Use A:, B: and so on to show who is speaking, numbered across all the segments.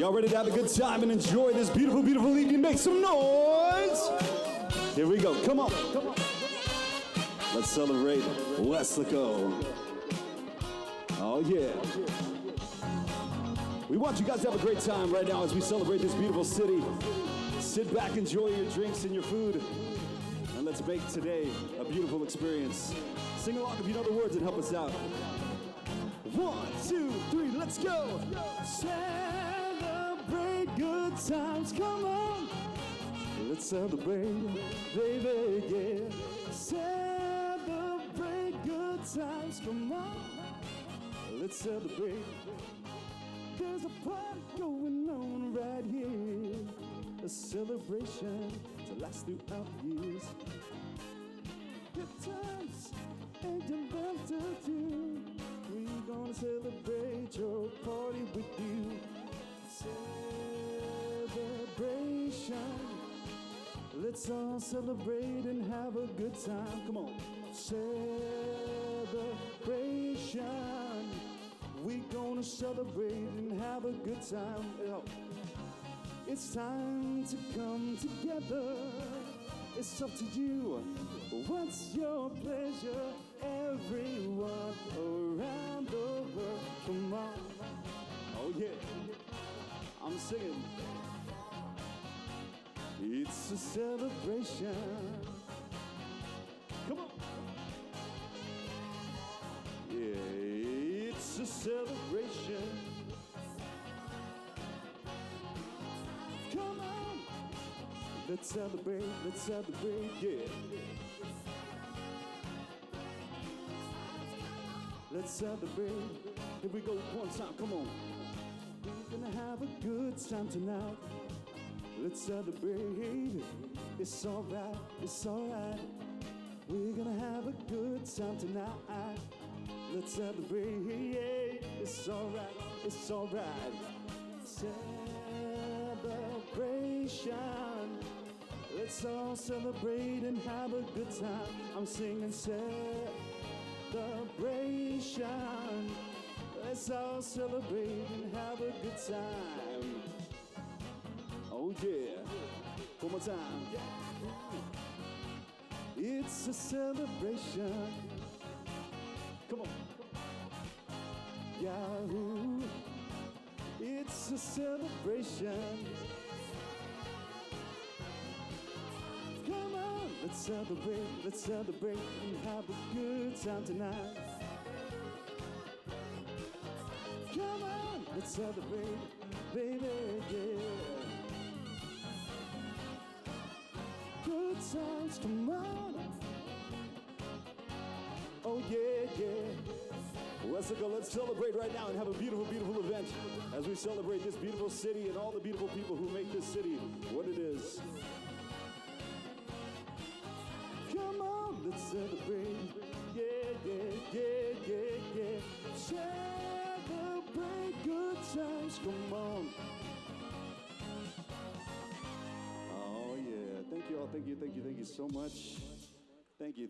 A: Y'all ready to have a good time and enjoy this beautiful, beautiful evening? Make some noise! Here we go. Come on. Come on. Let's celebrate Weslaco. Oh, yeah. We want you guys to have a great time right now as we celebrate this beautiful city. Sit back, enjoy your drinks and your food, and let's make today a beautiful experience. Sing along if you know the words and help us out. 1, 2, 3, let's go! Celebrate good times, come on! Let's celebrate, baby, yeah. Celebrate good times, come on. Let's celebrate. There's a party going on right here. A celebration to last throughout the years. Good times ain't enough to do. We're gonna celebrate your party with you. Celebration. Let's all celebrate and have a good time. Come on. Celebration. We're gonna celebrate and have a good time. It's time to come together. It's up to you. What's your pleasure? Everyone around the world, come on. Oh yeah, I'm singing. It's a celebration. Come on. Yeah, it's a celebration. Come on. Let's celebrate, yeah. Let's celebrate. Here we go one time, come on. We're gonna have a good time tonight. Let's celebrate. It's alright, it's alright. We're gonna have a good time tonight. Let's celebrate. It's alright, it's alright. Celebration. Let's all celebrate and have a good time. I'm singing celebration. Let's all celebrate and have a good time. Oh yeah, one more time. It's a celebration. Come on. Yahoo. It's a celebration. Come on, let's celebrate and have a good time tonight. Come on, let's celebrate, baby, yeah. Good times, come on. Oh yeah, yeah. Weslaco, let's celebrate right now and have a beautiful, beautiful event as we celebrate this beautiful city and all the beautiful people who make this city what it is. Come on, let's celebrate. Yeah, yeah, yeah, yeah, yeah. Celebrate good times, come on. Oh yeah, thank you all, thank you so much. Thank you.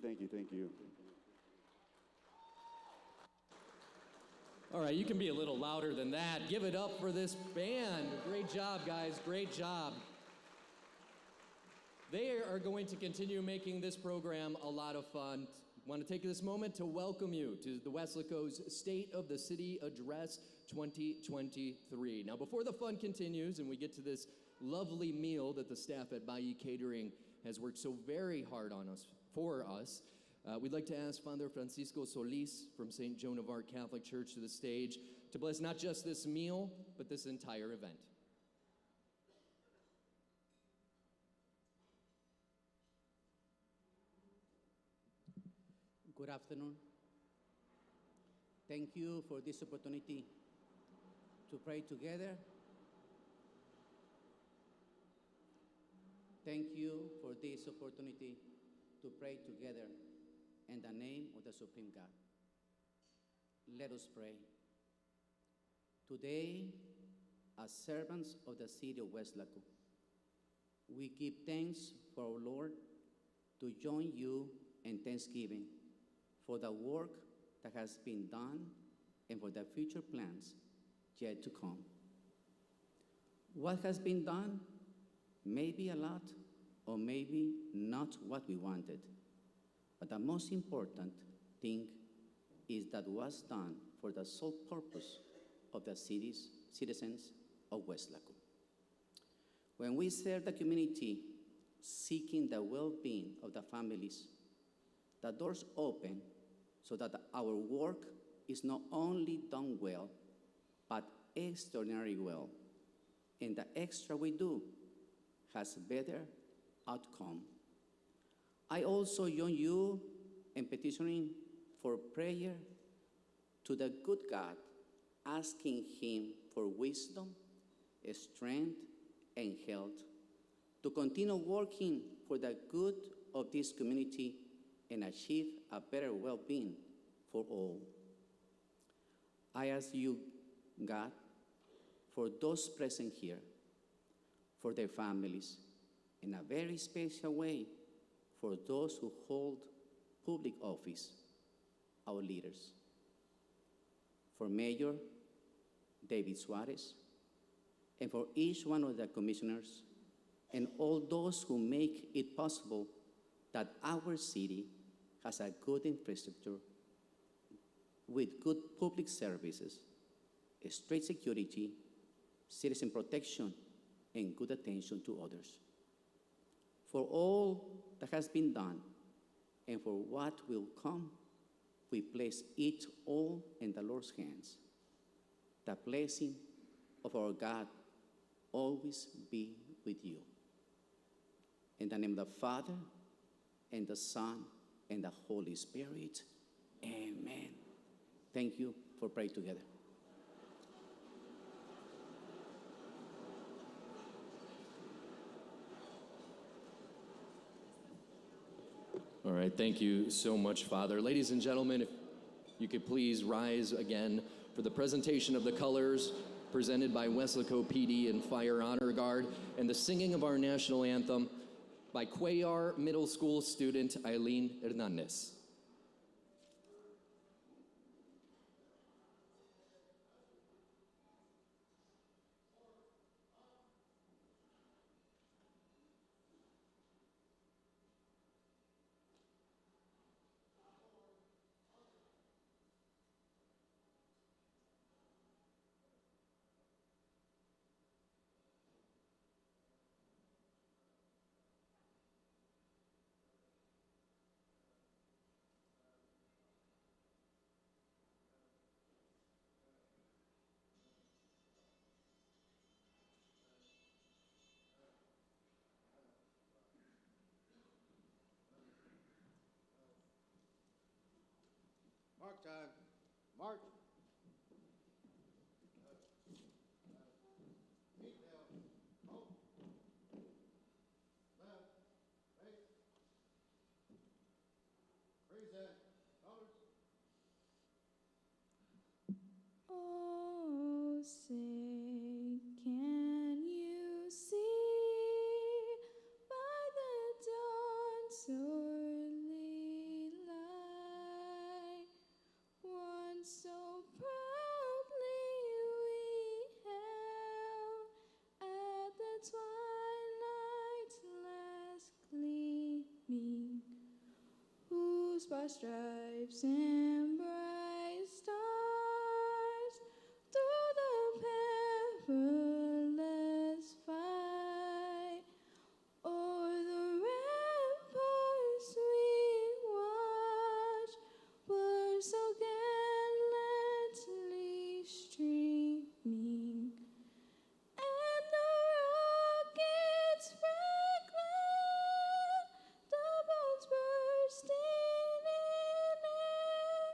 B: All right, you can be a little louder than that. Give it up for this band. Great job, guys. Great job. They are going to continue making this program a lot of fun. I want to take this moment to welcome you to the Weslaco's State of the City Address 2023. Now, before the fun continues and we get to this lovely meal that the staff at Bayou Catering has worked so very hard on for us, we'd like to ask Father Francisco Solis from St. Joan of Arc Catholic Church to the stage to bless not just this meal, but this entire event.
C: Good afternoon. Thank you for this opportunity to pray together. Thank you for this opportunity to pray together in the name of the Supreme God. Let us pray. Today, as servants of the city of Weslaco, we give thanks for our Lord to join you in thanksgiving for the work that has been done and for the future plans yet to come. What has been done? Maybe a lot, or maybe not what we wanted. But the most important thing is that was done for the sole purpose of the citizens of Weslaco. When we serve the community seeking the well-being of the families, the doors open so that our work is not only done well, but extraordinarily well. And the extra we do has better outcome. I also join you in petitioning for prayer to the good God, asking Him for wisdom, strength, and health to continue working for the good of this community and achieve a better well-being for all. I ask you, God, for those present here, for their families, in a very special way, for those who hold public office, our leaders. For Mayor David Suarez, and for each one of the commissioners, and all those who make it possible that our city has a good infrastructure with good public services, strict security, citizen protection, and good attention to others. For all that has been done and for what will come, we place it all in the Lord's hands. The blessing of our God always be with you. In the name of the Father, and the Son, and the Holy Spirit, amen. Thank you for praying together.
B: All right, thank you so much, Father. Ladies and gentlemen, if you could please rise again for the presentation of the colors presented by Weslaco PD and Fire Honor Guard, and the singing of our national anthem by Cuellar Middle School student Eileen Hernandez.
D: Mark time. Mark. Feet down. Hope. Left. Right. Present. Colors.
E: Oh, say, can you see by the dawn's early light, one so proudly we held at the twilight's last gleaming, whose broad stripes and bright stars through the perilous fight o'er the ramparts we watched were so gallantly streaming, and the rockets crackling, the bombs bursting in air,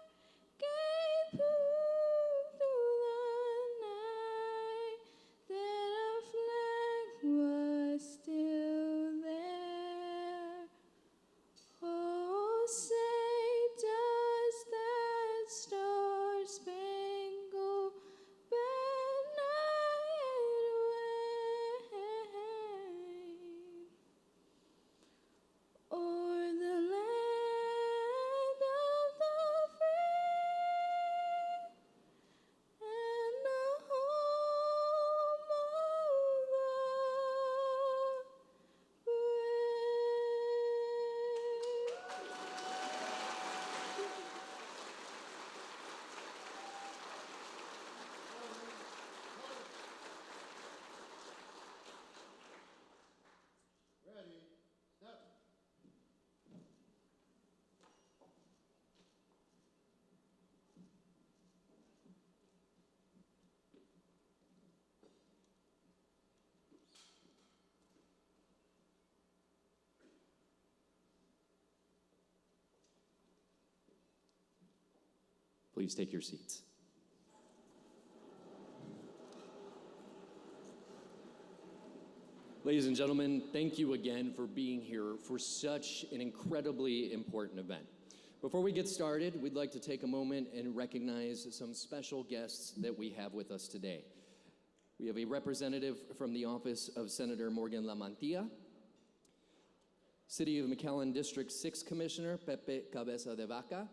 B: Please take your seats. Ladies and gentlemen, thank you again for being here for such an incredibly important event. Before we get started, we'd like to take a moment and recognize some special guests that we have with us today. We have a representative from the office of Senator Morgan Lamantilla, City of McAllen District 6 Commissioner Pepe Cabeza de Vaca,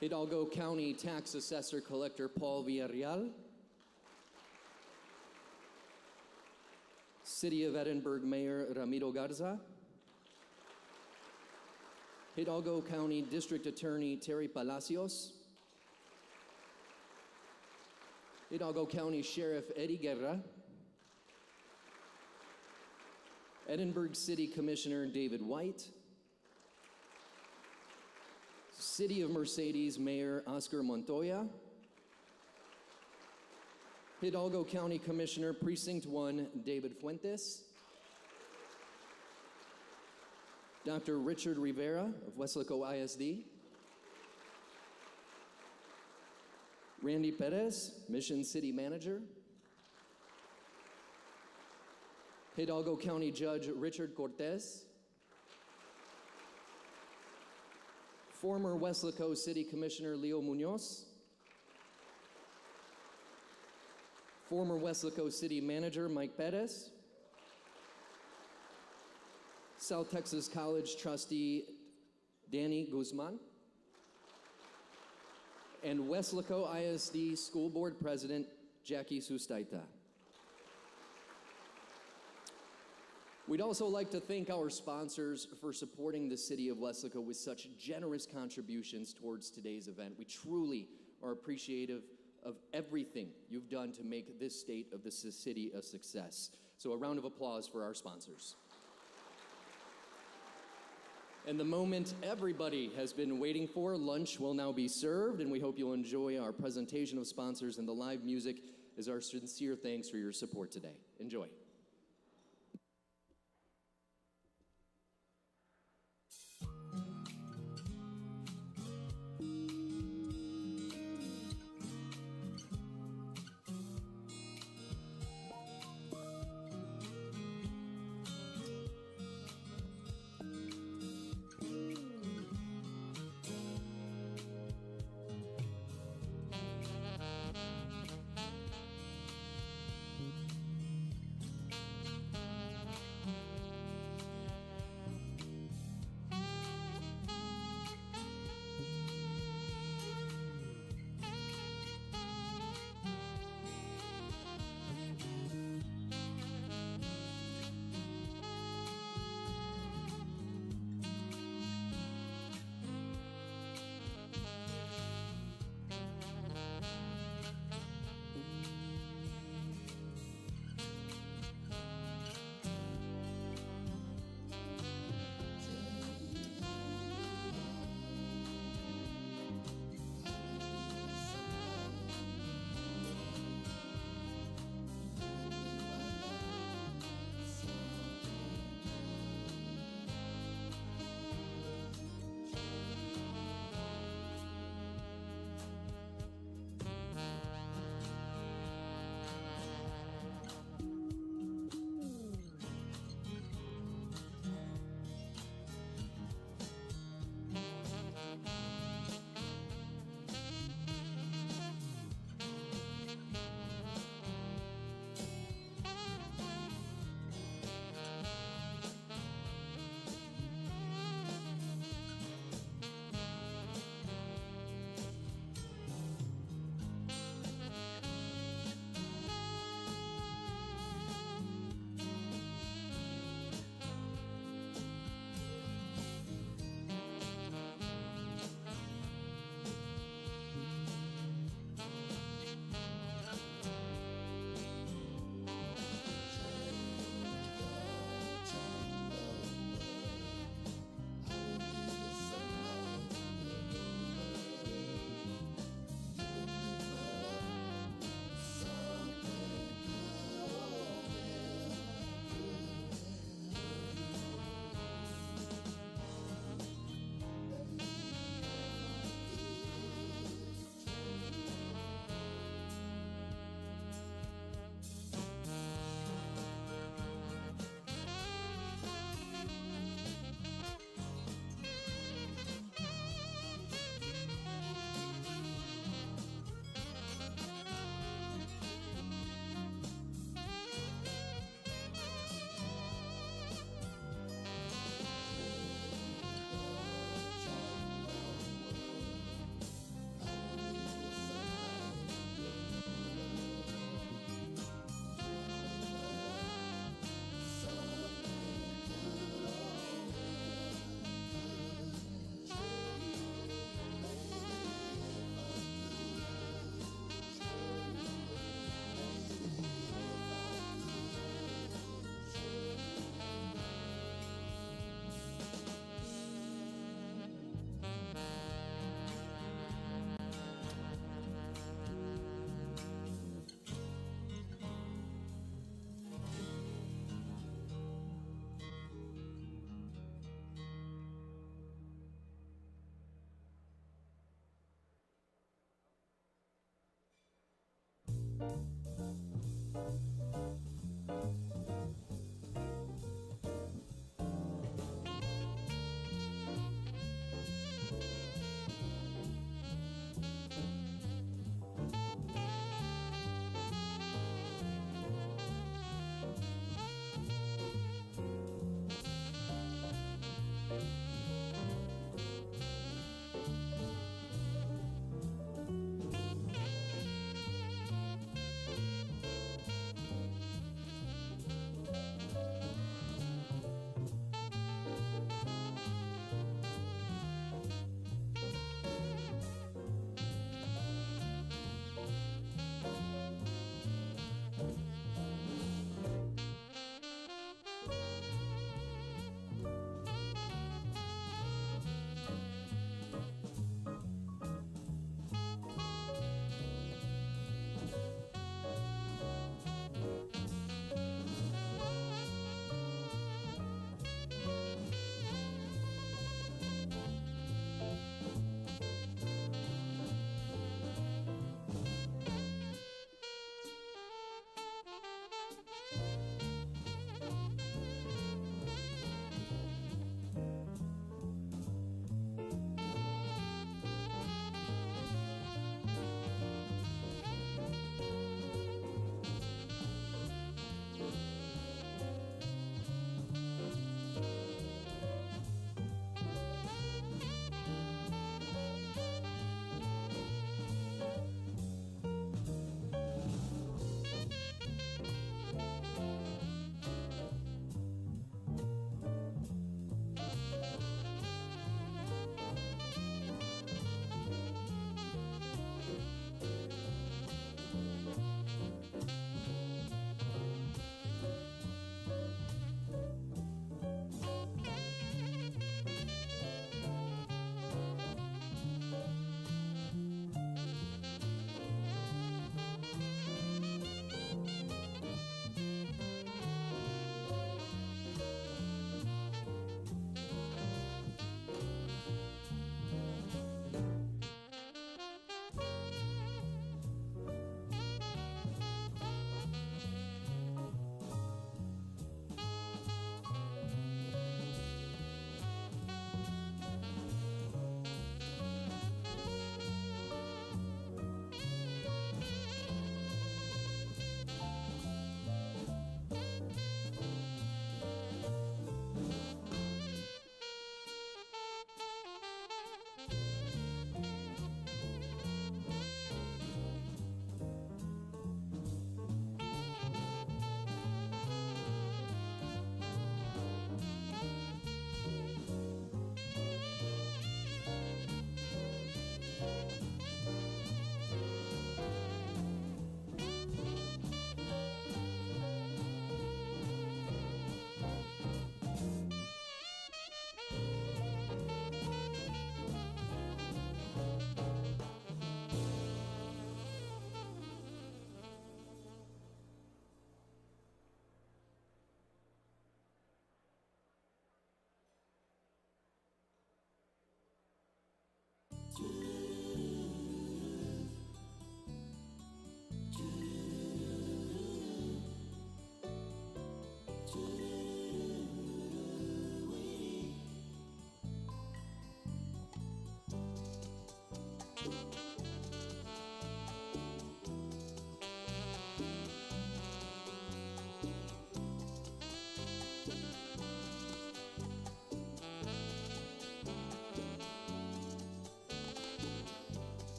B: Hidalgo County Tax Assessor Collector Paul Villarreal, City of Edinburgh Mayor Ramiro Garza, Hidalgo County District Attorney Terry Palacios, Hidalgo County Sheriff Eddie Guerra, Edinburgh City Commissioner David White, City of Mercedes Mayor Oscar Montoya, Hidalgo County Commissioner Precinct 1 David Fuentes, Dr. Richard Rivera of Weslaco ISD, Randy Perez, Mission City Manager, Hidalgo County Judge Richard Cortez, former Weslaco City Commissioner Leo Munoz, former Weslaco City Manager Mike Perez, South Texas College Trustee Danny Guzman, and Weslaco ISD School Board President Jackie Sustaita. We'd also like to thank our sponsors for supporting the city of Weslaco with such generous contributions towards today's event. We truly are appreciative of everything you've done to make this state of the city a success. So a round of applause for our sponsors. And the moment everybody has been waiting for, lunch will now be served, and we hope you'll enjoy our presentation of sponsors and the live music as our sincere thanks for your support today. Enjoy.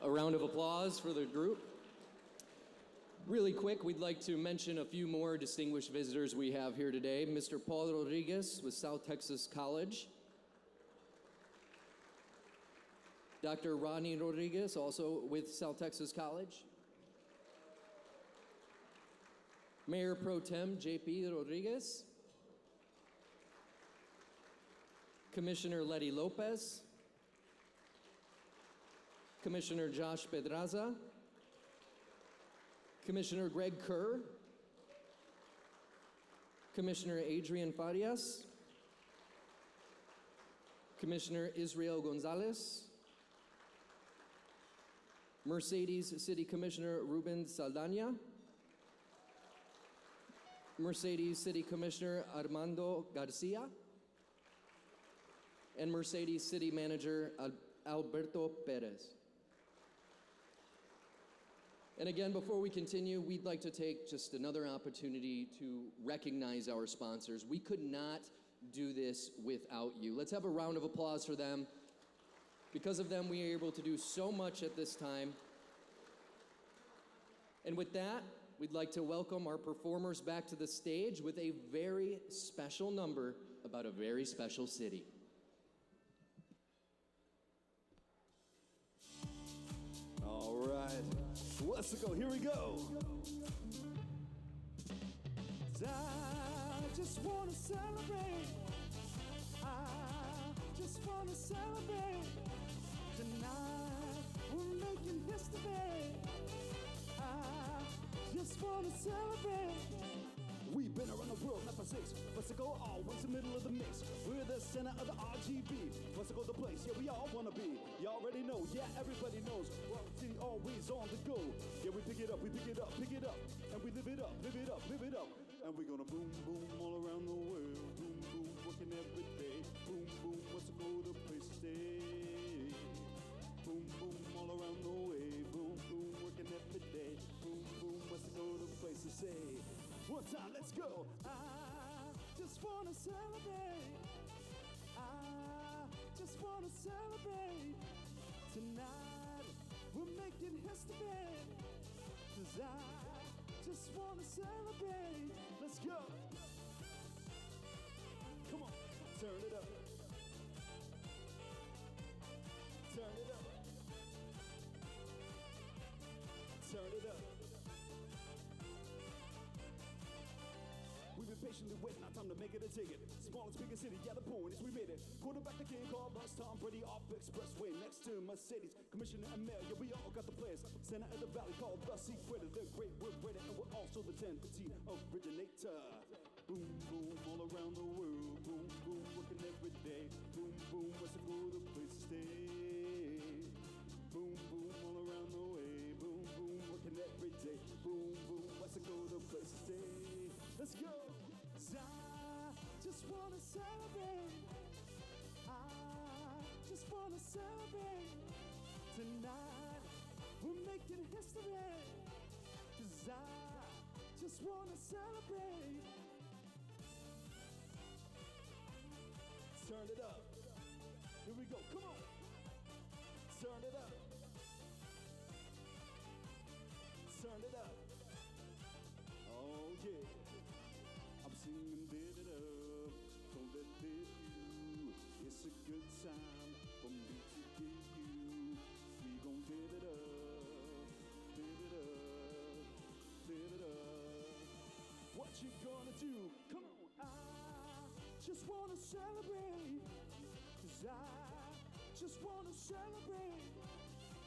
B: A round of applause for the group. Really quick, we'd like to mention a few more distinguished visitors we have here today. Mr. Paul Rodriguez with South Texas College. Dr. Rodney Rodriguez, also with South Texas College. Mayor Pro Tem J.P. Rodriguez. Commissioner Letty Lopez. Commissioner Josh Pedraza. Commissioner Greg Kerr. Commissioner Adrian Farias. Commissioner Israel Gonzalez. Mercedes City Commissioner Ruben Saldana. Mercedes City Commissioner Armando Garcia. And Mercedes City Manager Alberto Perez. And again, before we continue, we'd like to take just another opportunity to recognize our sponsors. We could not do this without you. Let's have a round of applause for them. Because of them, we are able to do so much at this time. And with that, we'd like to welcome our performers back to the stage with a very special number about a very special city.
A: All right, Weslaco, here we go. I just want to celebrate. I just want to celebrate. Tonight, we're making history. I just want to celebrate. We've been around the world, not for six. Weslaco, always in the middle of the mix. We're the center of the RGB. Weslaco, the place, yeah, we all want to be. You already know, yeah, everybody knows. Well, city always on the go. Yeah, we pick it up, pick it up. And we live it up, live it up, live it up. And we're gonna boom, boom all around the world. Boom, boom, working every day. Boom, boom, Weslaco, the place to stay. Boom, boom all around the way. Boom, boom, working every day. Boom, boom, Weslaco, the place to stay. One time, let's go. I just wanna celebrate. I just wanna celebrate. Tonight, we're making history. 'Cause I just wanna celebrate. Let's go. Come on, turn it up. Turn it up. Turn it up. We've been patiently waiting, our time to make it a ticket. Smallest, biggest city, yeah, the point is we made it. Quarterback the king, called bus, Tom Brady off Expressway next to Mercedes. Commissioner and mayor, yeah, we all got the players. Center of the valley called the secret. They're great, we're ready, and we're also the 10-15 originator. Boom, boom, all around the world. Boom, boom, working every day. Boom, boom, Weslaco, the place to stay. Boom, boom, all around the way. Boom, boom, working every day. Boom, boom, Weslaco, the place to stay. Let's go. I just wanna celebrate. I just wanna celebrate. Tonight, we're making history. 'Cause I just wanna celebrate. Turn it up. Here we go. Come on. Turn it up. Turn it up. Oh yeah. I'm singing lit it up. Don't let it you. It's a good time for me to get you. We gon' lit it up. Lit it up. Lit it up. What you gonna do? Come on. I just wanna celebrate. 'Cause I just wanna celebrate.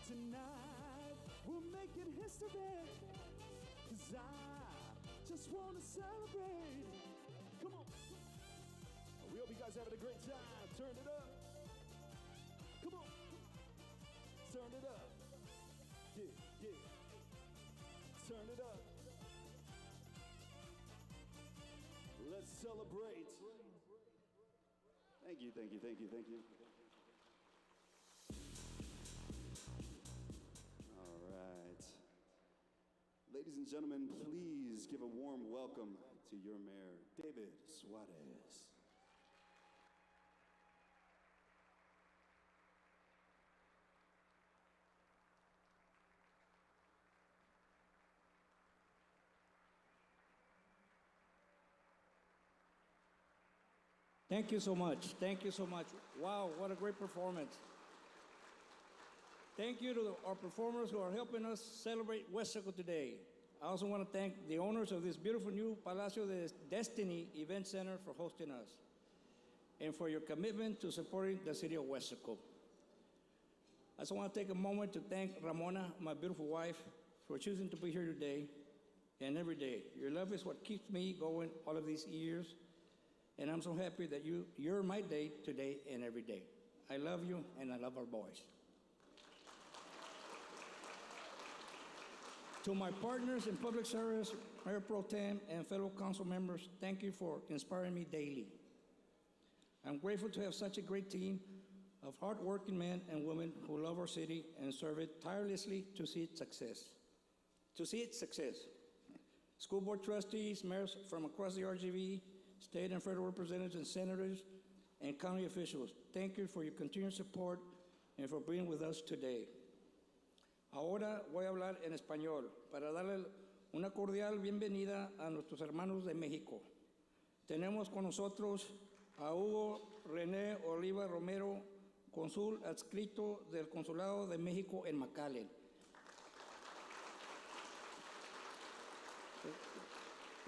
A: Tonight, we're making history. 'Cause I just wanna celebrate. Come on. We hope you guys having a great time. Turn it up. Come on. Turn it up. Yeah, yeah. Turn it up. Let's celebrate. Thank you, thank you, thank you, thank you. All right. Ladies and gentlemen, please give a warm welcome to your mayor, David Suarez.
F: Thank you so much. Thank you so much. Wow, what a great performance. Thank you to our performers who are helping us celebrate Weslaco today. I also want to thank the owners of this beautiful new Palacio de Destiny Event Center for hosting us and for your commitment to supporting the city of Weslaco. I also want to take a moment to thank Ramona, my beautiful wife, for choosing to be here today and every day. Your love is what keeps me going all of these years, and I'm so happy that you're my date today and every day. I love you, and I love our boys. To my partners in public service, Mayor Pro Tem, and fellow council members, thank you for inspiring me daily. I'm grateful to have such a great team of hardworking men and women who love our city and serve it tirelessly to see its success. School board trustees, mayors from across the RGV, state and federal representatives and senators, and county officials, thank you for your continued support and for being with us today. Ahora voy a hablar en español para darle una cordial bienvenida a nuestros hermanos de México. Tenemos con nosotros a Hugo René Oliva Romero, cónsul adscrito del Consulado de México en McAllen.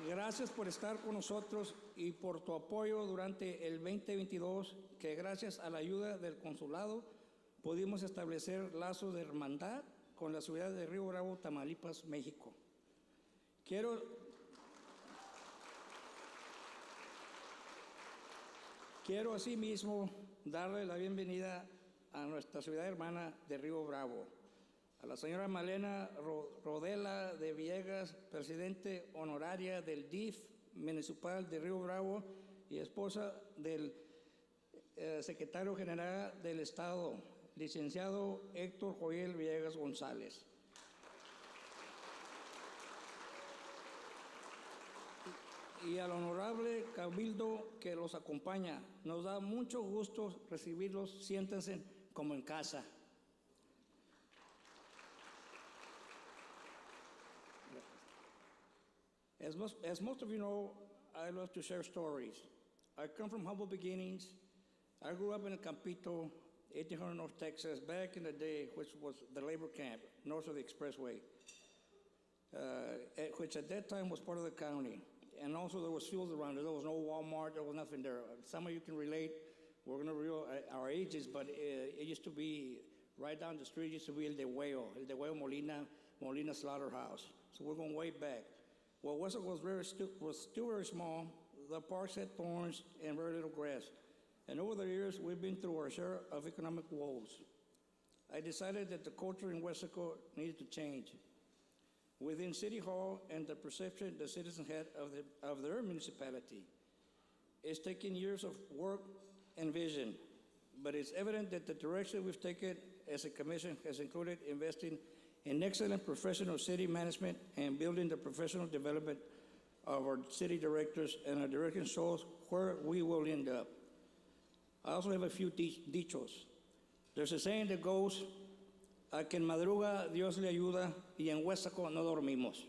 F: Gracias por estar con nosotros y por tu apoyo durante el 2022, que gracias a la ayuda del consulado pudimos establecer lazos de hermandad con la ciudad de Río Bravo, Tamaulipas, México. Quiero asimismo darle la bienvenida a nuestra ciudad hermana de Río Bravo, a la señora Malena Rodela de Villegas, presidente honoraria del DIF municipal de Río Bravo y esposa del secretario general del Estado, licenciado Héctor Joel Villegas González. Y al honorable cabildo que los acompaña. Nos da mucho gusto recibirlos. Siéntense como en casa. As most of you know, I love to share stories. I come from humble beginnings. I grew up in Campito, 1800 North Texas, back in the day, which was the labor camp, north of the expressway, which at that time was part of the county. And also there was fields around it. There was no Walmart, there was nothing there. Some of you can relate. We're going to reveal our ages, but it used to be, right down the street used to be El de Huevo Molina Slaughterhouse. So we're going way back. Well, Weslaco was still very small. The parks had thorns and very little grass. And over the years, we've been through our share of economic woes. I decided that the culture in Weslaco needed to change. Within City Hall and the perception the citizens had of their municipality, it's taken years of work and vision, but it's evident that the direction we've taken as a commission has included investing in excellent professional city management and building the professional development of our city directors, and our direction shows where we will end up. I also have a few dichos. There's a saying that goes, a quien madruga Dios le ayuda, y en Weslaco no dormimos.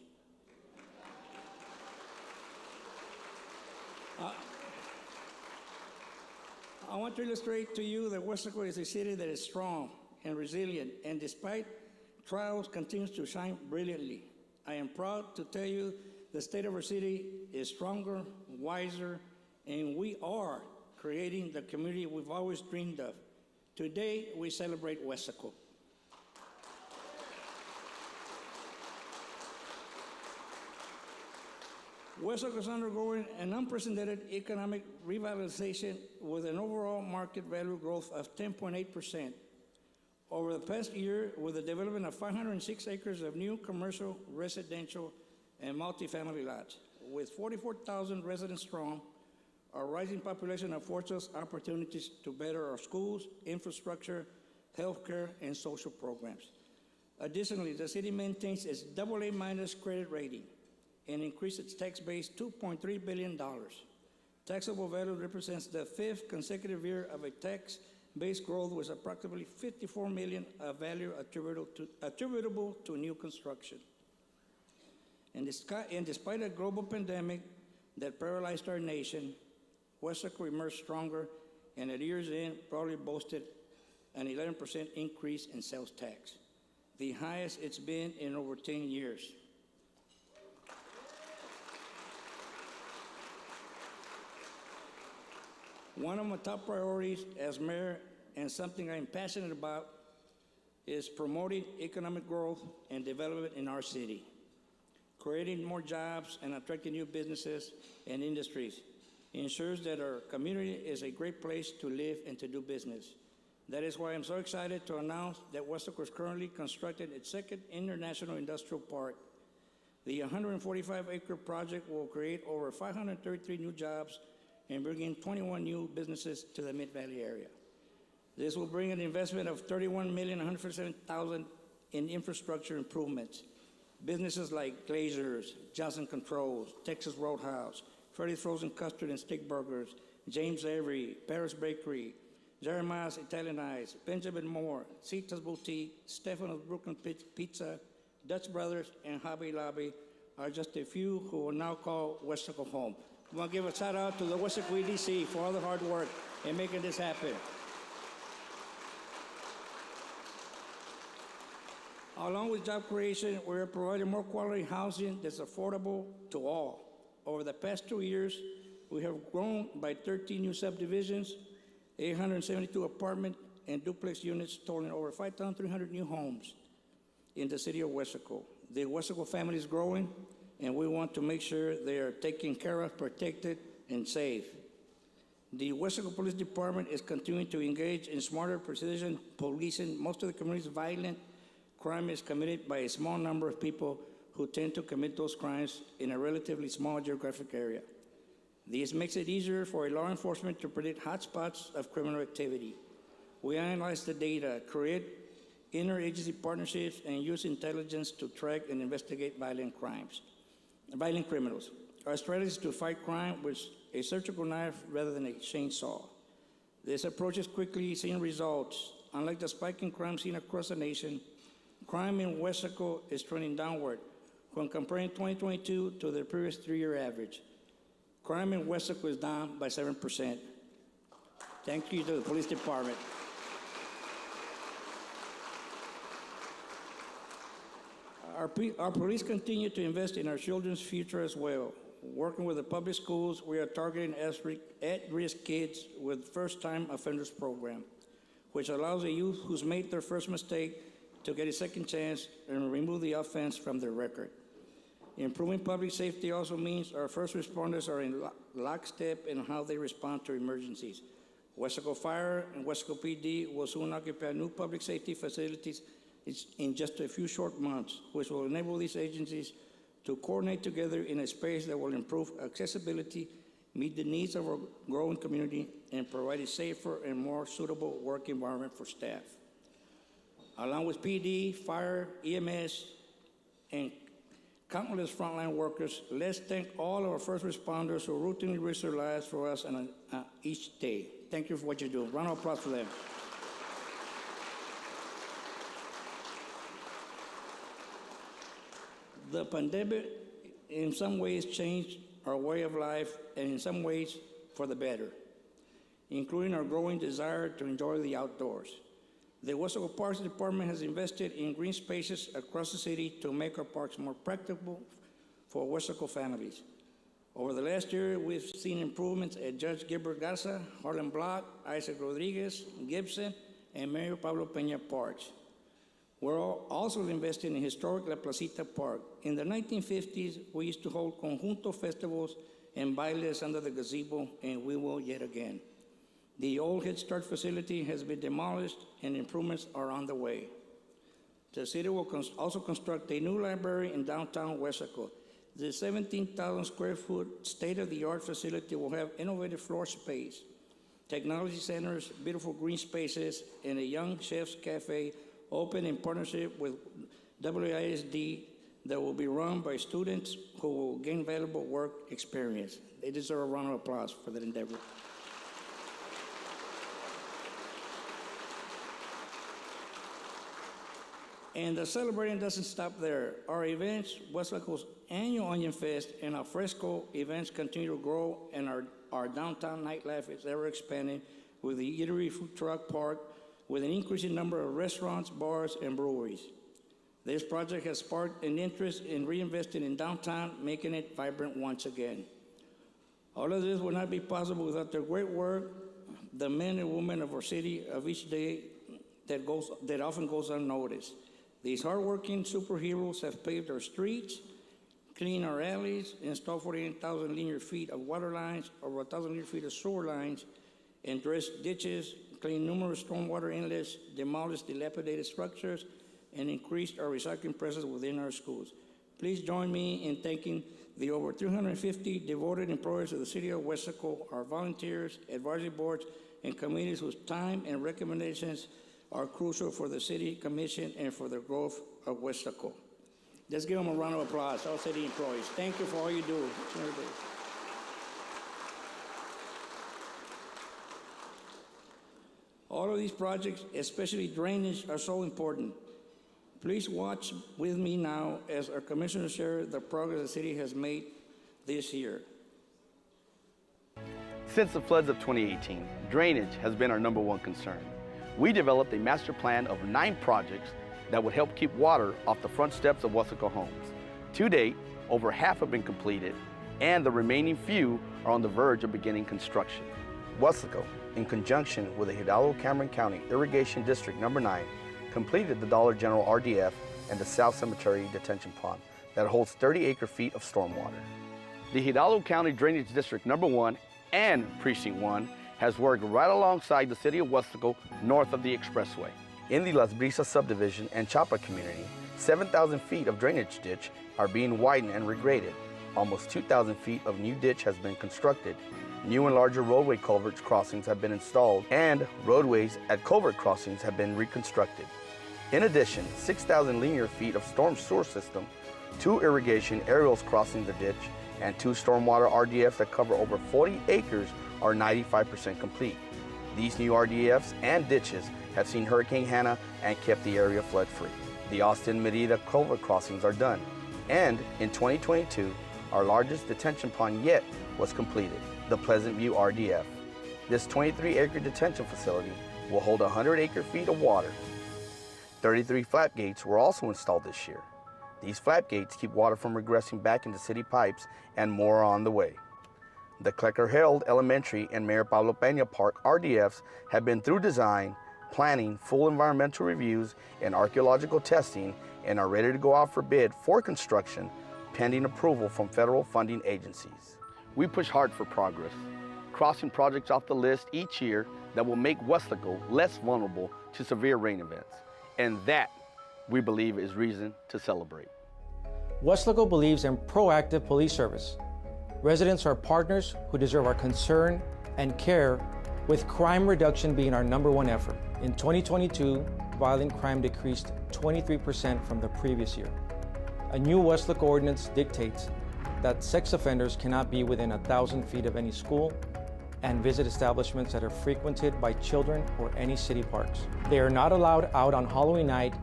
F: I want to illustrate to you that Weslaco is a city that is strong and resilient, and despite trials continues to shine brilliantly. I am proud to tell you the state of our city is stronger, wiser, and we are creating the community we've always dreamed of. Today, we celebrate Weslaco. Weslaco is undergoing an unprecedented economic revitalization with an overall market value growth of 10.8%. Over the past year, with the development of 506 acres of new commercial, residential, and multifamily lots, with 44,000 residents strong, our rising population affords us opportunities to better our schools, infrastructure, healthcare, and social programs. Additionally, the city maintains its AA- credit rating and increased its tax base $2.3 billion. Taxable value represents the fifth consecutive year of a tax-based growth with approximately $54 million of value attributable to new construction. And despite a global pandemic that paralyzed our nation, Weslaco emerged stronger, and at year's end, probably boasted an 11% increase in sales tax, the highest it's been in over 10 years. One of my top priorities as mayor, and something I'm passionate about, is promoting economic growth and development in our city, creating more jobs and attracting new businesses and industries. Ensures that our community is a great place to live and to do business. That is why I'm so excited to announce that Weslaco is currently constructing its second International Industrial Park. The 145-acre project will create over 533 new jobs and bring in 21 new businesses to the Mid-Valley area. This will bring an investment of $31,107,000 in infrastructure improvements. Businesses like Glazers, Johnson Controls, Texas Roadhouse, Freddy's Frozen Custard and Steak Burgers, James Avery, Paris Bakery, Jeremiah's Italian Ice, Benjamin Moore, Cita's Boutique, Stefano's Brooklyn Pizza, Dutch Brothers, and Hobby Lobby are just a few who will now call Weslaco home. I want to give a shout out to the Weslaco EDC for all the hard work in making this happen. Along with job creation, we are providing more quality housing that's affordable to all. Over the past 2 years, we have grown by 13 new subdivisions, 872 apartment and duplex units, totaling over 5,300 new homes in the city of Weslaco. The Weslaco family is growing, and we want to make sure they are taken care of, protected, and safe. The Weslaco Police Department is continuing to engage in smarter precision policing. Most of the community's violent crime is committed by a small number of people who tend to commit those crimes in a relatively small geographic area. This makes it easier for law enforcement to predict hotspots of criminal activity. We analyze the data, create interagency partnerships, and use intelligence to track and investigate violent criminals. Our strategy is to fight crime with a surgical knife rather than a chainsaw. This approach is quickly seeing results. Unlike the spike in crime seen across the nation, crime in Weslaco is trending downward when comparing 2022 to the previous 3-year average. Crime in Weslaco is down by 7%. Thank you to the police department. Our police continue to invest in our children's future as well. Working with the public schools, we are targeting at-risk kids with first-time offenders program, which allows a youth who's made their first mistake to get a second chance and remove the offense from their record. Improving public safety also means our first responders are in lockstep in how they respond to emergencies. Weslaco Fire and Weslaco PD will soon occupy new public safety facilities in just a few short months, which will enable these agencies to coordinate together in a space that will improve accessibility, meet the needs of our growing community, and provide a safer and more suitable work environment for staff. Along with PD, fire, EMS, and countless frontline workers, let's thank all of our first responders who routinely risk their lives for us each day. Thank you for what you do. Round of applause for them. The pandemic in some ways changed our way of life, and in some ways for the better, including our growing desire to enjoy the outdoors. The Weslaco Parks Department has invested in green spaces across the city to make our parks more practicable for Weslaco families. Over the last year, we've seen improvements at Judge Gilbert Garza, Harlem Block, Isaac Rodriguez, Gibson, and Mario Pablo Peña parks. We're also investing in historic La Placita Park. In the 1950s, we used to hold conjunto festivals and bailes under the gazebo, and we will yet again. The old Head Start facility has been demolished, and improvements are on the way. The city will also construct a new library in downtown Weslaco. The 17,000 square foot state-of-the-art facility will have innovative floor space, technology centers, beautiful green spaces, and a young chef's cafe open in partnership with WISD that will be run by students who will gain valuable work experience. They deserve a round of applause for that endeavor. And the celebrating doesn't stop there. Our events, Weslaco's annual Onion Fest and our fresco events continue to grow, and our downtown nightlife is ever expanding with the eatery food truck park with an increasing number of restaurants, bars, and breweries. This project has sparked an interest in reinvesting in downtown, making it vibrant once again. All of this would not be possible without the great work, the men and women of our city of each day that often goes unnoticed. These hardworking superheroes have paved our streets, cleaned our alleys, installed 48,000 linear feet of water lines, over 1,000 linear feet of sewer lines, and dressed ditches, cleaned numerous stormwater inlets, demolished dilapidated structures, and increased our recycling presence within our schools. Please join me in thanking the over 350 devoted employees of the City of Weslaco, our volunteers, advisory boards, and committees whose time and recommendations are crucial for the City Commission and for the growth of Weslaco. Let's give them a round of applause, all city employees. Thank you for all you do. All of these projects, especially drainage, are so important. Please watch with me now as our commissioners share the progress the city has made this year.
G: Since the floods of 2018, drainage has been our #1 concern. We developed a master plan of 9 projects that would help keep water off the front steps of Weslaco homes. To date, over half have been completed, and the remaining few are on the verge of beginning construction. Weslaco, in conjunction with the Hidalgo-Cameron County Irrigation District No. 9, completed the Dollar General RDF and the South Cemetery Detention Pond that holds 30 acre-feet of stormwater. The Hidalgo County Drainage District No. 1 and Precinct 1 has worked right alongside the City of Weslaco north of the expressway. In the Las Brisas subdivision and Chapa community, 7,000 feet of drainage ditch are being widened and regraded. Almost 2,000 feet of new ditch has been constructed. New and larger roadway culverts crossings have been installed, and roadways at culvert crossings have been reconstructed. In addition, 6,000 linear feet of storm sewer system, 2 irrigation aerials crossing the ditch, and 2 stormwater RDFs that cover over 40 acres are 95% complete. These new RDFs and ditches have seen Hurricane Hanna and kept the area flood-free. The Austin-Merida culvert crossings are done, and in 2022, our largest detention pond yet was completed, the Pleasant View RDF. This 23-acre detention facility will hold 100 acre-feet of water. 33 flap gates were also installed this year. These flap gates keep water from regressing back into city pipes, and more are on the way. The Klecker-Herald Elementary and Mayor Pablo Peña Park RDFs have been through design, planning, full environmental reviews, and archaeological testing, and are ready to go out for bid for construction, pending approval from federal funding agencies. We push hard for progress, crossing projects off the list each year that will make Weslaco less vulnerable to severe rain events. And that, we believe, is reason to celebrate.
H: Weslaco believes in proactive police service. Residents are partners who deserve our concern and care, with crime reduction being our #1 effort. In 2022, violent crime decreased 23% from the previous year. A new Weslaco ordinance dictates that sex offenders cannot be within 1,000 feet of any school and visit establishments that are frequented by children or any city parks. They are not allowed out on Halloween night,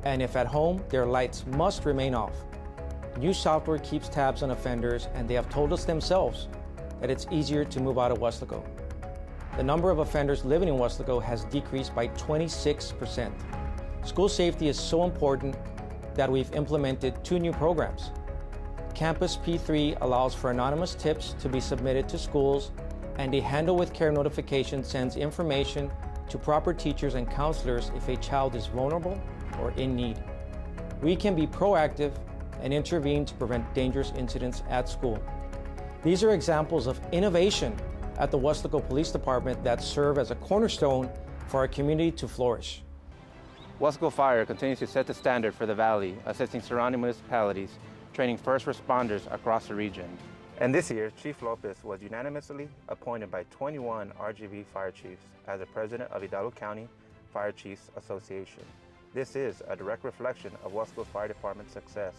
H: and if at home, their lights must remain off. New software keeps tabs on offenders, and they have told us themselves that it's easier to move out of Weslaco. The number of offenders living in Weslaco has decreased by 26%. School safety is so important that we've implemented 2 new programs. Campus P3 allows for anonymous tips to be submitted to schools, and a Handle with Care notification sends information to proper teachers and counselors if a child is vulnerable or in need. We can be proactive and intervene to prevent dangerous incidents at school. These are examples of innovation at the Weslaco Police Department that serve as a cornerstone for our community to flourish.
I: Weslaco Fire continues to set the standard for the Valley, assisting surrounding municipalities, training first responders across the region. And this year, Chief Lopez was unanimously appointed by 21 RGV fire chiefs as the president of Hidalgo County Fire Chiefs Association. This is a direct reflection of Weslaco's fire department's success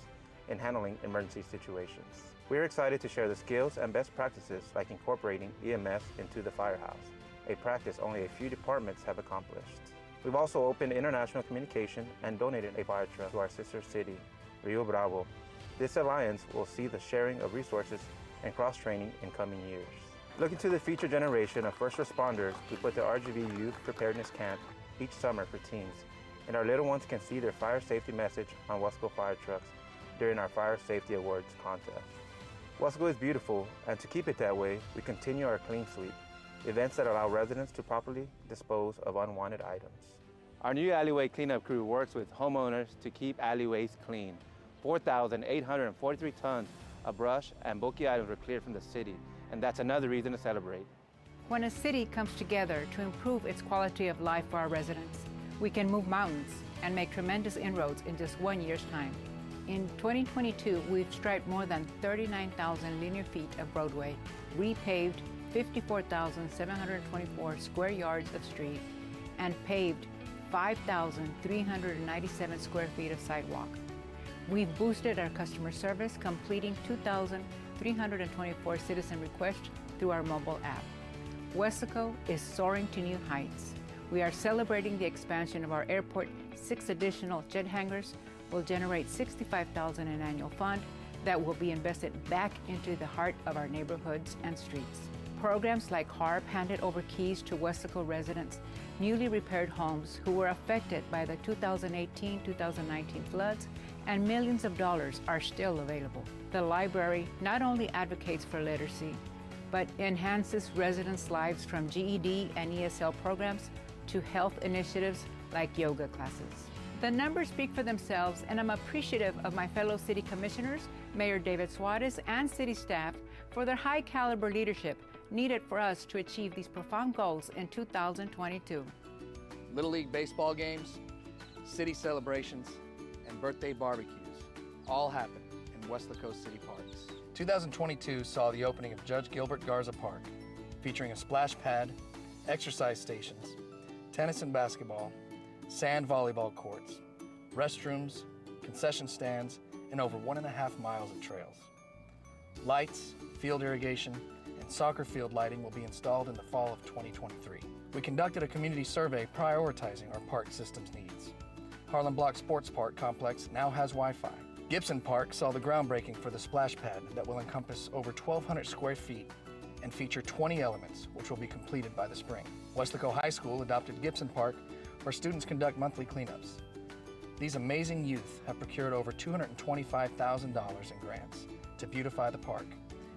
I: in handling emergency situations. We are excited to share the skills and best practices like incorporating EMS into the firehouse, a practice only a few departments have accomplished. We've also opened international communication and donated a fire truck to our sister city, Rio Bravo. This alliance will see the sharing of resources and cross-training in coming years. Looking to the future generation of first responders, we put the RGV Youth Preparedness Camp each summer for teens, and our little ones can see their fire safety message on Weslaco fire trucks during our Fire Safety Awards contest. Weslaco is beautiful, and to keep it that way, we continue our Clean Sweep, events that allow residents to properly dispose of unwanted items. Our new alleyway cleanup crew works with homeowners to keep alleyways clean. 4,843 tons of brush and bulky items were cleared from the city, and that's another reason to celebrate.
J: When a city comes together to improve its quality of life for our residents, we can move mountains and make tremendous inroads in just 1 year's time. In 2022, we've striped more than 39,000 linear feet of roadway, repaved 54,724 square yards of street, and paved 5,397 square feet of sidewalk. We've boosted our customer service, completing 2,324 citizen requests through our mobile app. Weslaco is soaring to new heights. We are celebrating the expansion of our airport. 6 additional jet hangars will generate $65,000 in annual fund that will be invested back into the heart of our neighborhoods and streets. Programs like HARP handed over keys to Weslaco residents, newly repaired homes who were affected by the 2018-2019 floods, and millions of dollars are still available. The library not only advocates for literacy, but enhances residents' lives from GED and ESL programs to health initiatives like yoga classes. The numbers speak for themselves, and I'm appreciative of my fellow city commissioners, Mayor David Suarez, and city staff for their high caliber leadership needed for us to achieve these profound goals in 2022.
G: Little League baseball games, city celebrations, and birthday barbecues all happen in Weslaco City Parks. 2022 saw the opening of Judge Gilbert Garza Park, featuring a splash pad, exercise stations, tennis and basketball, sand volleyball courts, restrooms, concession stands, and over 1.5 miles of trails. Lights, field irrigation, and soccer field lighting will be installed in the fall of 2023. We conducted a community survey prioritizing our park systems needs. Harlem Block Sports Park complex now has Wi-Fi. Gibson Park saw the groundbreaking for the splash pad that will encompass over 1,200 square feet and feature 20 elements, which will be completed by the spring. Weslaco High School adopted Gibson Park, where students conduct monthly cleanups. These amazing youth have procured over $225,000 in grants to beautify the park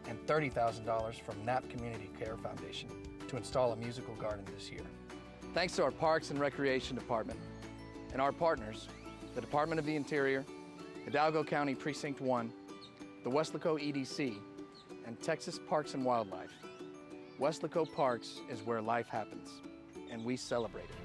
G: and $30,000 from NAP Community Care Foundation to install a musical garden this year. Thanks to our Parks and Recreation Department and our partners, the Department of the Interior, Hidalgo County Precinct 1, the Weslaco EDC, and Texas Parks and Wildlife. Weslaco Parks is where life happens, and we celebrate it.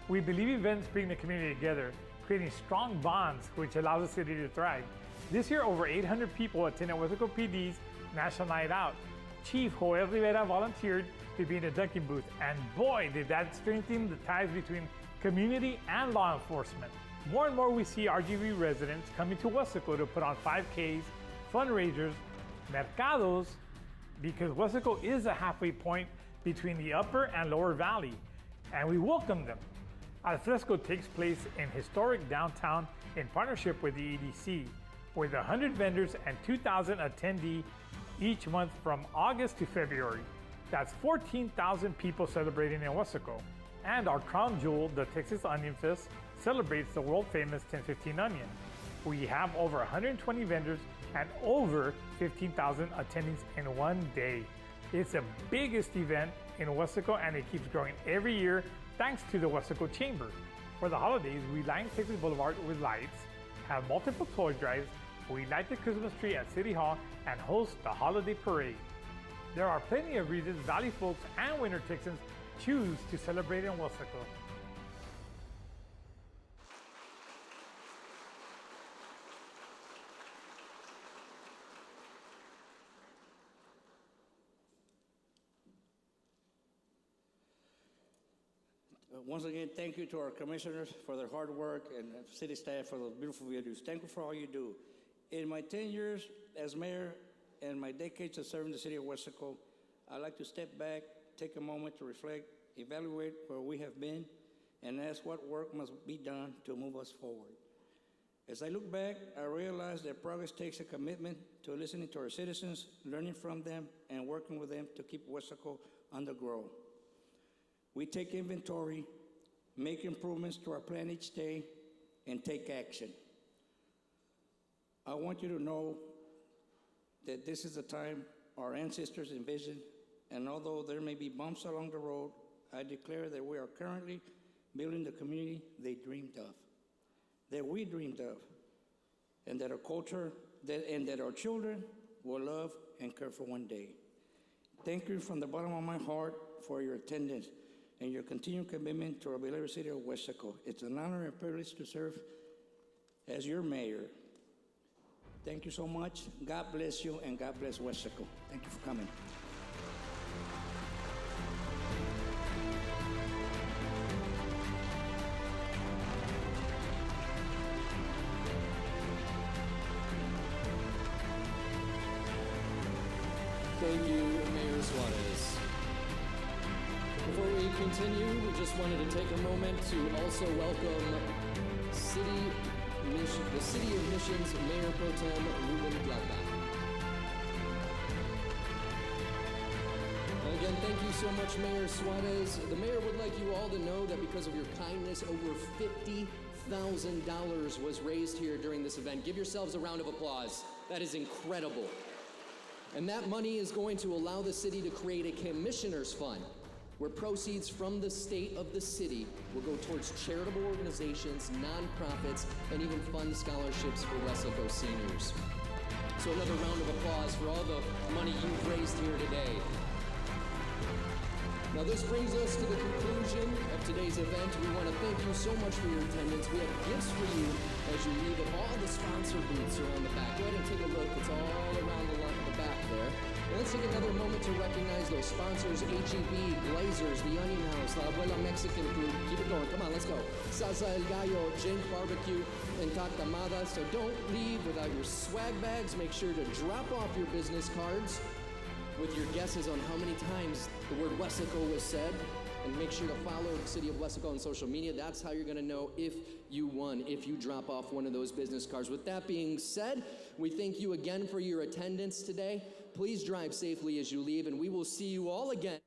K: We believe events bring the community together, creating strong bonds which allows the city to thrive. This year, over 800 people attended Weslaco PD's National Night Out. Chief Joel Rivera volunteered to be in the dunking booth, and boy, did that strengthen the ties between community and law enforcement. More and more we see RGV residents coming to Weslaco to put on 5Ks, fundraisers, mercados, because Weslaco is a halfway point between the upper and lower valley, and we welcome them. Al Fresco takes place in historic downtown in partnership with the EDC, with 100 vendors and 2,000 attendees each month from August to February. That's 14,000 people celebrating in Weslaco. And our crown jewel, the Texas Onion Fest, celebrates the world-famous 1015 onion. We have over 120 vendors and over 15,000 attendees in one day. It's the biggest event in Weslaco, and it keeps growing every year thanks to the Weslaco Chamber. For the holidays, we line Texas Boulevard with lights, have multiple toy drives, we light the Christmas tree at City Hall, and host the holiday parade. There are plenty of reasons Valley folks and Winter Texans choose to celebrate in Weslaco.
F: Once again, thank you to our commissioners for their hard work and city staff for those beautiful videos. Thank you for all you do. In my 10 years as mayor and my decades of serving the city of Weslaco, I'd like to step back, take a moment to reflect, evaluate where we have been, and that's what work must be done to move us forward. As I look back, I realize that progress takes a commitment to listening to our citizens, learning from them, and working with them to keep Weslaco on the grow. We take inventory, make improvements to our plan each day, and take action. I want you to know that this is the time our ancestors envisioned, and although there may be bumps along the road, I declare that we are currently building the community they dreamed of, that we dreamed of, and that our culture, that our children will love and care for one day. Thank you from the bottom of my heart for your attendance and your continued commitment to our beloved city of Weslaco. It's an honor and privilege to serve as your mayor. Thank you so much. God bless you, and God bless Weslaco. Thank you for coming.
B: Thank you, Mayor Suarez. Before we continue, we just wanted to take a moment to also welcome the City of Mission's Mayor Pro Tem, Ruben Plata. And again, thank you so much, Mayor Suarez. The mayor would like you all to know that because of your kindness, over $50,000 was raised here during this event. Give yourselves a round of applause. That is incredible. And that money is going to allow the city to create a commissioner's fund where proceeds from the state of the city will go towards charitable organizations, nonprofits, and even fund scholarships for Weslaco seniors. So another round of applause for all the money you've raised here today. Now this brings us to the conclusion of today's event. We want to thank you so much for your attendance. We have gifts for you as you leave, and all the sponsor booths are on the back. Go ahead and take a look. It's all around the back there. And let's take another moment to recognize those sponsors: H-E-B, Glazers, The Onion House, La Abuela Mexican Food. Keep it going. Come on, let's go. Salsa El Gallo, Jink Barbecue, and Tatamada. So don't leave without your swag bags. Make sure to drop off your business cards with your guesses on how many times the word Weslaco was said. And make sure to follow the City of Weslaco on social media. That's how you're going to know if you won, if you drop off one of those business cards. With that being said, we thank you again for your attendance today. Please drive safely as you leave, and we will see you all again.